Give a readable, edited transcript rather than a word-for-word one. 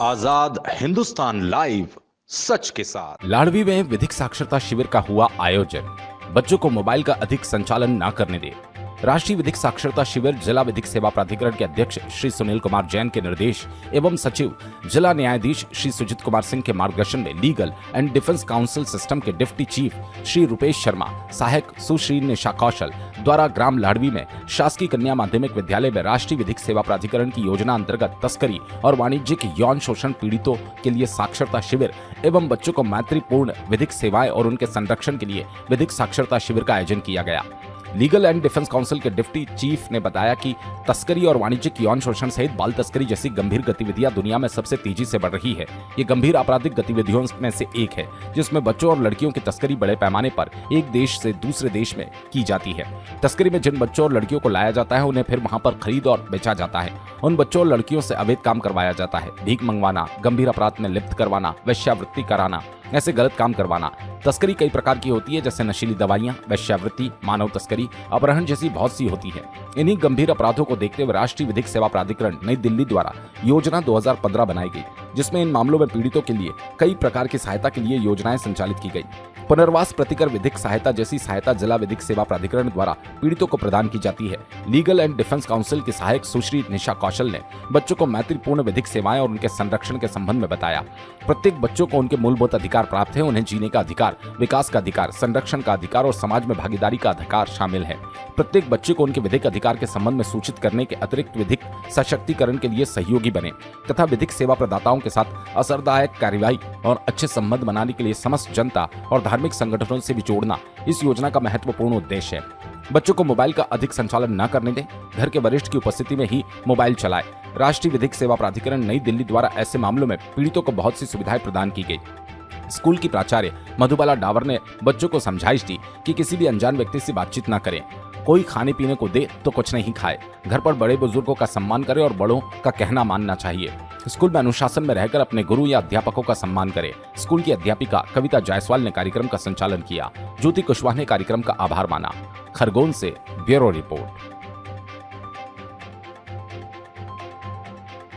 आजाद Hindustan live, सच के साथ। लाड़वी में विधिक साक्षरता शिविर का हुआ आयोजन। बच्चों को मोबाइल का अधिक संचालन न करने दे। राष्ट्रीय विधिक साक्षरता शिविर जिला विधिक सेवा प्राधिकरण के अध्यक्ष श्री सुनील कुमार जैन के निर्देश एवं सचिव जिला न्यायाधीश श्री सुजीत कुमार सिंह के मार्गदर्शन में legal and defence council system के डिप्टी चीफ श्री रुपेश शर्मा, सहायक सुश्री निशा कौशल द्वारा ग्राम लाड़वी में शासकीय कन्या माध्यमिक विद्यालय में राष्ट्रीय विधिक सेवा प्राधिकरण की योजना अंतर्गत तस्करी और वाणिज्यिक यौन शोषण पीड़ितों के लिए साक्षरता शिविर एवं बच्चों को मैत्रीपूर्ण विधिक सेवाएं और उनके संरक्षण के लिए विधिक साक्षरता शिविर का आयोजन किया गया। लीगल एंड डिफेंस काउंसिल के डिप्टी चीफ ने बताया कि तस्करी और वाणिज्यिक यौन शोषण सहित बाल तस्करी जैसी गंभीर गतिविधियां दुनिया में सबसे तेजी से बढ़ रही है। ये गंभीर आपराधिक गतिविधियों में से एक है जिसमें बच्चों और लड़कियों की तस्करी बड़े पैमाने पर एक देश से दूसरे देश में की जाती है। तस्करी में जिन बच्चों और लड़कियों को लाया जाता है उन्हें फिर वहां पर खरीद और बेचा जाता है। उन बच्चों और लड़कियों से अवैध काम करवाया जाता है, भीख मंगवाना, गंभीर अपराध में लिप्त करवाना, वेश्यावृत्ति कराना, ऐसे गलत काम करवाना। तस्करी कई प्रकार की होती है जैसे नशीली दवाइयां, वेश्यावृत्ति, मानव तस्करी, अपहरण जैसी बहुत सी होती है। इन्हीं गंभीर अपराधों को देखते हुए राष्ट्रीय विधिक सेवा प्राधिकरण नई दिल्ली द्वारा योजना 2015 बनाई गई, जिसमें इन मामलों में पीड़ितों के लिए कई प्रकार की सहायता के लिए योजनाएं संचालित की गई। पुनर्वास प्रतिकर विधिक सहायता जैसी सहायता जिला विधिक सेवा प्राधिकरण द्वारा पीड़ितों को प्रदान की जाती है। लीगल एंड डिफेंस काउंसिल की सहायक सुश्री निशा कौशल ने बच्चों को मैत्रीपूर्ण विधिक सेवाएं और उनके संरक्षण के संबंध में बताया। प्रत्येक बच्चों को उनके मूलभूत अधिकार प्राप्त है, उन्हें जीने का अधिकार, विकास का अधिकार, संरक्षण का अधिकार और समाज में भागीदारी का अधिकार शामिल है। प्रत्येक बच्चे को उनके विधिक अधिकार के संबंध में सूचित करने के अतिरिक्त विधिक सशक्तिकरण के लिए सहयोगी बने तथा विधिक सेवा प्रदाताओं के साथ असरदायक कार्यवाही और अच्छे संबंध बनाने के लिए समस्त जनता और धार्मिक संगठनों से भी जोड़ना इस योजना का महत्वपूर्ण उद्देश्य है। बच्चों को मोबाइल का अधिक संचालन न करने दें, घर के वरिष्ठ की उपस्थिति में ही मोबाइल चलाएं। राष्ट्रीय विधिक सेवा प्राधिकरण नई दिल्ली द्वारा ऐसे मामलों में पीड़ितों को बहुत सी सुविधाएं प्रदान की गई। स्कूल की प्राचार्य मधुबाला डावर ने बच्चों को समझाइश दी कि किसी भी अनजान व्यक्ति से बातचीत न करें, कोई खाने पीने को दे तो कुछ नहीं खाए, घर पर बड़े बुजुर्गों का सम्मान करें और बड़ों का कहना मानना चाहिए। स्कूल में अनुशासन में रहकर अपने गुरु या अध्यापकों का सम्मान करें। स्कूल की अध्यापिका कविता जायसवाल ने कार्यक्रम का संचालन किया। ज्योति कुशवाहा ने कार्यक्रम का आभार माना। खरगोन से ब्यूरो रिपोर्ट।